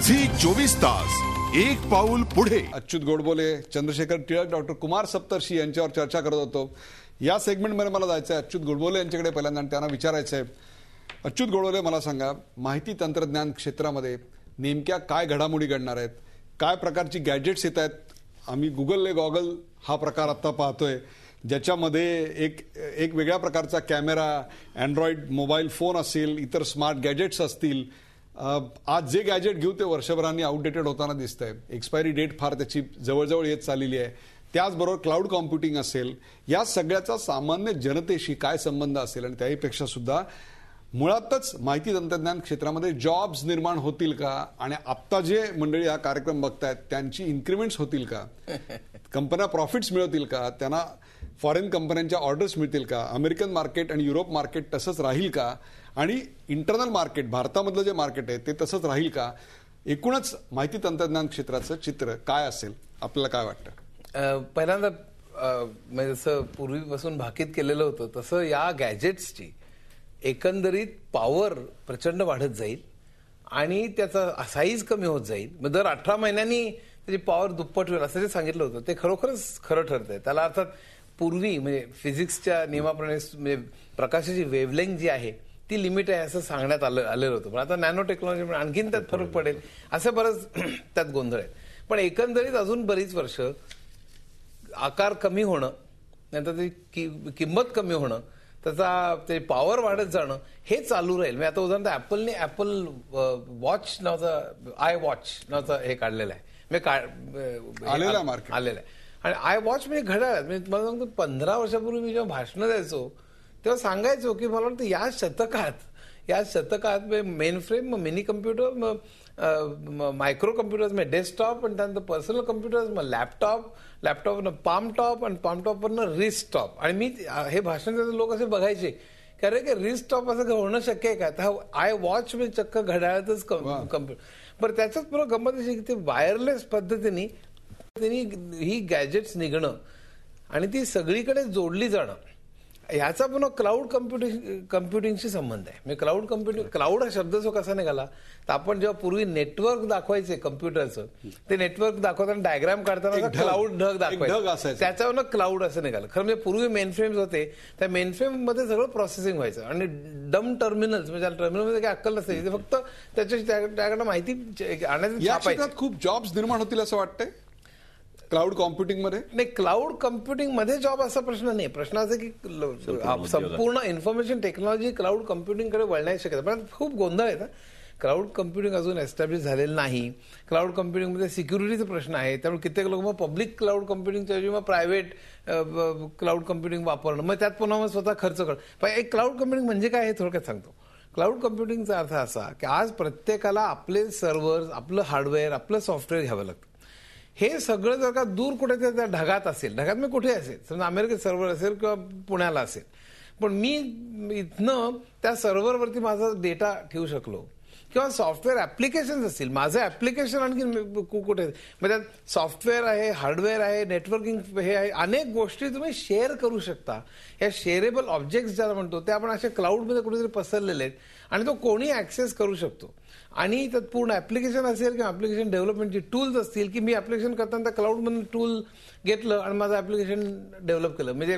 Zee 24 तास एक पाऊल पुढे. अच्युत गोडबोले, चंद्रशेखर टिळक, डॉक्टर कुमार सप्तर्षी यांच्यावर चर्चा करत होतो. या सेगमेंटमध्ये मला जायचं आहे अच्युत गोडबोले यांच्याकडे पहिल्यांदा आणि त्यांना विचारायचं आहे. अच्युत गोडबोले, मला सांगा, माहिती तंत्रज्ञान क्षेत्रामध्ये नेमक्या काय घडामोडी घडणार आहेत? काय प्रकारची गॅजेट्स येत आहेत? आम्ही गॉगल हा प्रकार आता पाहतोय, ज्याच्यामध्ये एक वेगळ्या प्रकारचा कॅमेरा, अँड्रॉइड मोबाईल फोन असेल, इतर स्मार्ट गॅजेट्स असतील. आज जे गॅजेट घेऊ ते वर्षभरांनी आउटडेटेड होताना दिसतंय. एक्सपायरी डेट फार त्याची जवळजवळ येत चाललेली आहे. त्याचबरोबर क्लाउड कॉम्प्युटिंग असेल. या सगळ्याचा सामान्य जनतेशी काय संबंध असेल? आणि त्याहीपेक्षा सुद्धा मुळातच माहिती तंत्रज्ञान क्षेत्रामध्ये जॉब्स निर्माण होतील का? आणि आत्ता जे मंडळी हा कार्यक्रम बघतायत त्यांची इन्क्रिमेंट्स होतील का? कंपन्या प्रॉफिट्स मिळवतील का? त्यांना फॉरेन कंपन्यांच्या ऑर्डर्स मिळतील का? अमेरिकन मार्केट आणि युरोप मार्केट तसंच राहील का? आणि इंटरनल मार्केट, भारतामधलं जे मार्केट आहे ते तसंच राहील का? एकूणच माहिती तंत्रज्ञान क्षेत्राचं चित्र काय असेल, आपल्याला काय वाटतं? पहिल्यांदा म्हणजे जसं पूर्वीपासून भाकीत केलेलं होतं तसं या गॅजेट्सची एकंदरीत पॉवर प्रचंड वाढत जाईल आणि त्याचा साईज कमी होत जाईल. मग दर 18 महिन्यांनी त्याची पॉवर दुप्पट होईल असं जे सांगितलं होतं ते खरोखरच खरं ठरतंय. त्याला अर्थात पूर्वी म्हणजे फिजिक्सच्या नियमाप्रमाणे म्हणजे प्रकाशाची वेव्हलेंथ जी आहे ती लिमिट आहे असं सांगण्यात आलेलं होतं. पण आता नॅनो टेक्नॉलॉजी आणखीन त्यात फरक पडेल असं बरंच त्यात गोंधळ आहे. पण एकंदरीत अजून बरीच वर्ष आकार कमी होणं, नंतर त्याची किंमत कमी होणं, त्याचा ते पॉवर वाढत जाणं हे चालू राहील. मी आता उदाहरण ॲपलने ॲपल वॉच नावाचा आय वॉच नावाचा हे काढलेलं आहे, आलेला आहे. आणि आय वॉच म्हणजे घड्याळ. म्हणजे मला सांगतो 15 वर्षापूर्वी मी जेव्हा भाषणं द्यायचो तेव्हा सांगायचो की मला वाटतं या शतकात main frame, mini computer, micro computers, desktop, आणि त्यानंतर पर्सनल कम्प्युटर्स, मग लॅपटॉपनं पाम टॉप, आणि पाम टॉपवरनं रिस्ट टॉप. आणि मी हे भाषण देताना लोक असे बघायचे की अरे रिस्ट टॉप असं होणं शक्य आहे का? तर आय वॉच म्हणजे चक्क घड्याळातच कम्प्युटर. बरं, त्याच्याच पुढे गंमत अशी की ते वायरलेस पद्धतीने ही गॅजेट्स निघणं आणि ती सगळीकडे जोडली जाणं, ह्याचा पुन्हा क्लाउड कम्प्युटिंगशी संबंध आहे. म्हणजे क्लाउड कम्प्युटिंग, क्लाउड हा शब्द जो कसा निघाला तर आपण जेव्हा पूर्वी नेटवर्क दाखवायचे कम्प्युटरचं, ते नेटवर्क दाखवताना डायग्राम काढताना क्लाउड ढग दाखवायचं, त्याच्यावरनं क्लाउड असं निघालं. खरं म्हणजे पूर्वी मेनफ्रेम्स होते, त्या मेनफ्रेम मध्ये सगळं प्रोसेसिंग व्हायचं आणि डम टर्मिनल्स, म्हणजे टर्मिनलमध्ये काही अक्कल नसायची, फक्त त्याकडे माहिती आणण्याची. खूप जॉब्स निर्माण होतील असं वाटतंय क्लाउड कॉम्प्युटिंग मध्ये. नाही, क्लाउड कम्प्युटिंग मध्ये जॉब असा प्रश्न नाही. प्रश्न असा की संपूर्ण इन्फॉर्मेशन टेक्नॉलॉजी क्लाउड कम्प्युटिंगकडे वळण्याची शक्यता, पण खूप गोंधळ आहे. क्लाउड कम्प्युटिंग अजून एस्टॅब्लिश झालेलं नाही. क्लाउड कम्प्युटिंगमध्ये सिक्युरिटीचा प्रश्न आहे, त्यामुळे कित्येक लोक मग पब्लिक क्लाउड कम्प्युटिंगच्या ऐवजी मग प्रायव्हेट क्लाउड कम्प्युटिंग वापरणं, मग त्यात पुन्हा मग स्वतः खर्च करणं. पण एक क्लाउड कम्प्युटिंग म्हणजे काय हे थोडक्यात सांगतो. क्लाउड कम्प्युटिंगचा अर्थ असा की आज प्रत्येकाला आपले सर्व्हर, आपलं हार्डवेअर, आपलं सॉफ्टवेअर घ्यावं लागतं. हे सगळं जर का दूर कुठे त्या ढगात असेल, ढगात मी कुठे असेल, समजा अमेरिकेत सर्व्हर असेल किंवा पुण्याला असेल, पण मी इथनं त्या सर्व्हरवरती माझा डेटा ठेवू शकलो, किंवा सॉफ्टवेअर ऍप्लिकेशन असतील, माझं ऍप्लिकेशन आणखी कुठे, म्हणजे सॉफ्टवेअर आहे, हार्डवेअर आहे, नेटवर्किंग हे आहे, अनेक गोष्टी तुम्ही शेअर करू शकता. या शेअरेबल ऑब्जेक्ट्स ज्याला म्हणतो ते आपण अशा क्लाउडमध्ये कुठेतरी पसरलेले आहेत आणि तो कोणी ऍक्सेस करू शकतो. आणि त्यात पूर्ण ऍप्लिकेशन असेल किंवा ऍप्लिकेशन डेव्हलपमेंटची टूल्स असतील की मी ऍप्लिकेशन करताना त्या क्लाउडमधून टूल घेतलं आणि माझं ऍप्लिकेशन डेव्हलप केलं. म्हणजे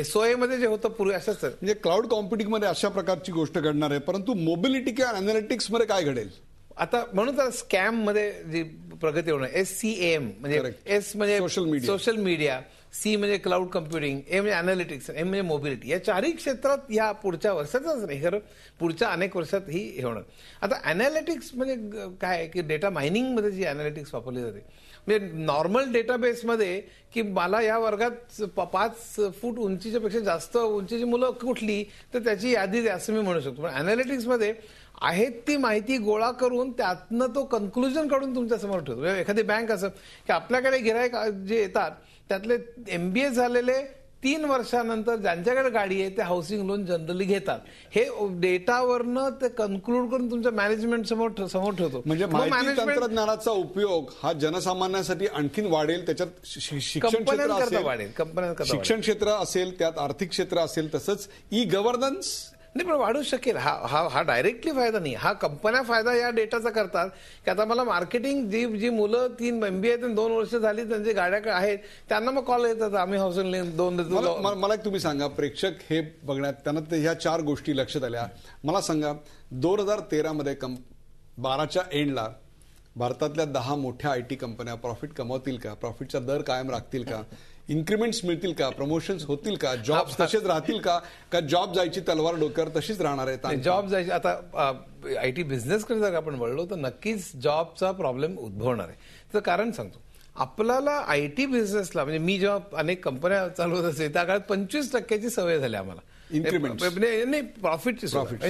SOA मध्ये जे होतं पूर्वी असंच. म्हणजे क्लाउड कॉम्प्युटिंगमध्ये अशा प्रकारची गोष्ट घडणार आहे. परंतु मोबिलिटी किंवा अॅनालिटिक्स मध्ये काय घडेल आता? म्हणून तर स्कॅम मध्ये जी प्रगती होणार, SCAM म्हणजे S म्हणजे सोशल मीडिया, C म्हणजे क्लाउड कम्प्युटिंग, A म्हणजे अॅनालिटिक्स, M म्हणजे मोबिलिटी. या चारही क्षेत्रात या पुढच्या वर्षातच नाही, खरं पुढच्या अनेक वर्षात ही हे होणार. आता अॅनालिटिक्स म्हणजे काय की डेटा मायनिंग मध्ये जी अॅनालिटिक्स वापरली जाते, म्हणजे नॉर्मल डेटाबेसमध्ये की मला या वर्गात 5 फूट उंचीच्या पेक्षा जास्त उंचीची मुलं कुठली तर त्याची यादी द्या असं मी म्हणू शकतो. पण अॅनालिटिक्समध्ये आहेत ती माहिती गोळा करून त्यातनं तो कन्क्लुजन काढून तुमच्या समोर ठेवतो. एखादी बँक असं की आपल्याकडे गिरायक जे येतात त्यातले MBA झालेले 3 वर्षानंतर ज्यांच्याकडे गाडी आहे ते हाऊसिंग लोन जनरली घेतात. हे डेटावरनं ते कन्क्लूड करून तुमच्या मॅनेजमेंट समोर ठेवतो. म्हणजे माहिती तंत्रज्ञानाचा उपयोग हा जनसामान्यांसाठी आणखीन वाढेल. त्याच्यात शिक्षण क्षेत्र असेल, त्यात आर्थिक क्षेत्र असेल, तसंच ई गव्हर्नन्स नाही, पण वाढू शकेल. हा डायरेक्टली फायदा नाही. हा कंपन्या फायदा या डेटाचा करतात की आता मला मार्केटिंग जी मुलं 3 MBA 2 वर्ष झाली त्यांची गाड्या आहेत त्यांना मग कॉल येतात, आम्ही हाऊसिंग लोन 2 देतो. मला एक तुम्ही सांगा, प्रेक्षक हे बघण्यात त्यांना ह्या 4 गोष्टी लक्षात आल्या. मला सांगा 2013 मध्ये 12च्या एंडला भारतातल्या 10 मोठ्या IT कंपन्या प्रॉफिट कमवतील का? प्रॉफिटचा दर कायम राखतील का? इन्क्रीमेंट्स मिळतील का? प्रमोशन्स होतील का? जॉब्स तसेच राहतील का? का जॉब जायची तलवार डोक्यावर तशीच राहणार आहे? जॉब जायची. आता IT बिझनेसकडे जर आपण वळलो तर नक्कीच जॉबचा प्रॉब्लेम उद्भवणार आहे. त्याचं कारण सांगतो. आपल्याला IT बिझनेसला म्हणजे मी जेव्हा अनेक कंपन्या चालवत असे त्या काळात 25% सवय झाली आम्हाला. इन्क्रीमेंट नाही, प्रॉफिटची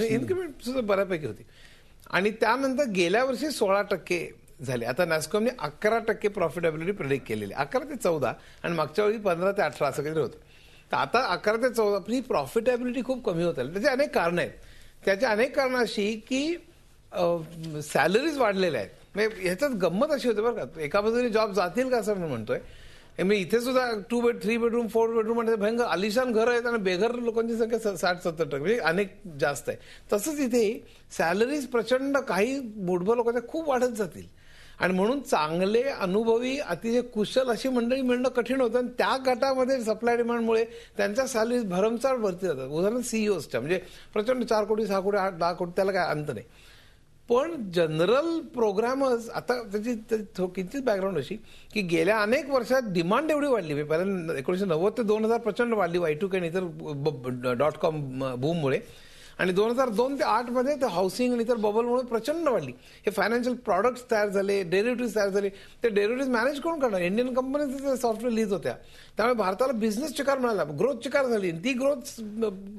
इन्क्रीमेंट सुद्धा बऱ्यापैकी होती. आणि त्यानंतर गेल्या वर्षी 16% झाले. आता नॅस्कॉमने 11% प्रॉफिटेबिलिटी प्रेडिक्ट केलेली, 11 ते 14, आणि मागच्या वेळी 15 ते 18 असं काहीतरी होतं. तर आता 11 ते 14 ही प्रॉफिटेबिलिटी खूप कमी होत आली. त्याची अनेक कारणं आहेत. त्याची अनेक कारणं अशी की सॅलरीज वाढलेल्या आहेत. म्हणजे ह्याच्यात गंमत अशी होते बरं का, एका बाजूने जॉब जातील का असं मी म्हणतोय. मी इथे सुद्धा 2 बेड 3 बेडरूम 4 बेडरूम म्हणजे भयंकर आलिशान घर आहेत आणि बेघर लोकांची संख्या 60-70% म्हणजे अनेक जास्त आहे. तसंच इथे सॅलरीज प्रचंड काही मोठभर लोकांच्या खूप वाढत जातील आणि म्हणून चांगले अनुभवी अतिशय कुशल अशी मंडळी मिळणं कठीण होतं. आणि त्या गटामध्ये सप्लाय डिमांडमुळे त्यांच्या सॅलरीज भरमसाठ वरती जातात. उदाहरण CEOच्या म्हणजे प्रचंड 4 कोटी 6 कोटी 8 10 कोटी त्याला काय अंत नाही. पण जनरल प्रोग्रामर्स आता त्याची किंचित बॅकग्राऊंड अशी की गेल्या अनेक वर्षात डिमांड एवढी वाढली. पहिल्यांदा 1990 ते 2000 प्रचंड वाढली Y2K आणि इतर .com बूममुळे, आणि 2002 ते 8 मध्ये ते हाऊसिंग आणि इतर बबलमुळे प्रचंड वाढली. हे फायनान्शियल प्रॉडक्ट्स तयार झाले, डेरिव्हेटिव्ज तयार झाले. ते डेरिव्हेटिव्ज मॅनेज कोण करणार? इंडियन कंपनीज सॉफ्टवेअर लिहित होत्या. त्यामुळे भारताला बिझनेस चिकार मिळाला, ग्रोथ चिकार झाली. ती ग्रोथ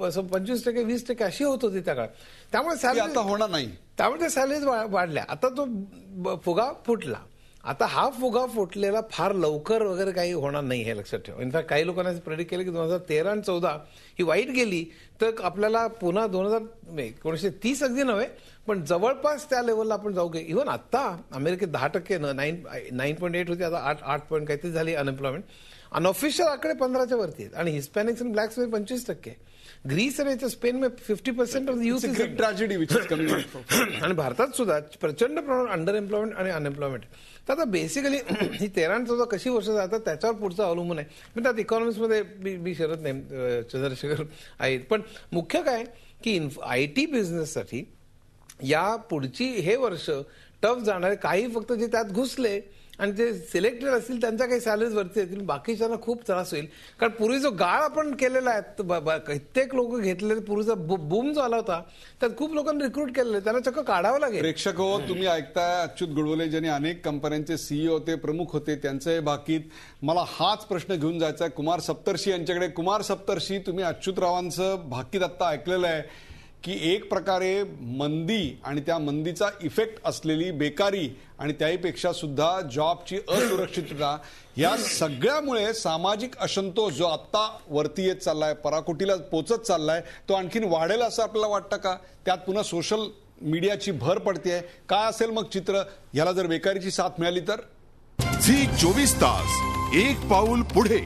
25% 20% अशी होत होती त्या काळात. त्यामुळे सॅलरी आता होणार नाही. त्यामुळे त्या सॅलरीज वाढल्या. आता तो फुगा फुटला. आता हा फुगा फुटलेला फार लवकर वगैरे काही होणार नाही हे लक्षात ठेवा. इनफॅक्ट काही लोकांना प्रेडिक्ट केलं की 2013 आणि 14 ही वाईट गेली तर आपल्याला पुन्हा 1930 अगदी नव्हे पण जवळपास त्या लेवलला आपण जाऊ. इव्हन आता अमेरिकेत 10% 9.8 होती, आता 8 पॉईंट काहीतरी झाली अनएम्प्लॉयमेंट. अनऑफिशियल आकडे 15च्या वरती आहेत आणि हिस्पॅनिक्स आणि ब्लॅक्स मध्ये 25%. ग्रीस आणि स्पेन मध्ये 50% of the youth is tragedy which is coming. आणि भारतात सुद्धा प्रचंड प्रमाणात अंडर एम्प्लॉयमेंट आणि अनएम्प्लॉयमेंट. तर आता बेसिकली ही 13 आणि 14 कशी वर्ष जातात त्याच्यावर पुढचं अवलंबून आहे. पण त्यात इकॉनॉमिक्समध्ये मी शरद नाही, चंद्रशेखर आहेत. पण मुख्य काय की IT बिझनेससाठी या पुढची हे वर्ष टफ जाणार. काही फक्त जे त्यात घुसले आणि जे सिलेक्टेड असतील त्यांच्या काही सॅलरीज वरती येतील, बाकीच्यांना खूप त्रास होईल. कारण पूर्वी जो गाळ आपण केलेला आहे, कित्येक लोक घेतलेले, पूर्वीचा बूम जो आला होता त्यात खूप लोकांनी रिक्रूट केलेले, त्यांना चक्क काढावं लागेल. प्रेक्षक हो, तुम्ही ऐकताय अच्युत गुळवले ज्यांनी अनेक कंपन्यांचे CEO होते, प्रमुख होते, त्यांचे बाकीत. मला हाच प्रश्न घेऊन जायचा आहे कुमार सप्तर्षी यांच्याकडे. कुमार सप्तर्षी, तुम्ही अच्युतरावांचं भाकीत आत्ता ऐकलेलं आहे की एक प्रकारे मंदी आणि त्या मंदीचा इफेक्ट असलेली बेकारी आणि त्याहीपेक्षा सुद्धा जॉबची असुरक्षितता या सगळ्यामुळे सामाजिक असंतोष जो आत्ता वरती येत चाललाय, पराकोटीला पोचत चाललाय, तो आणखीन वाढेल असं आपल्याला वाटतं का? त्यात पुन्हा सोशल मीडियाची भर पडतेय. काय असेल मग चित्र याला जर बेकारीची साथ मिळाली तर? झी 24 तास एक पाऊल पुढे.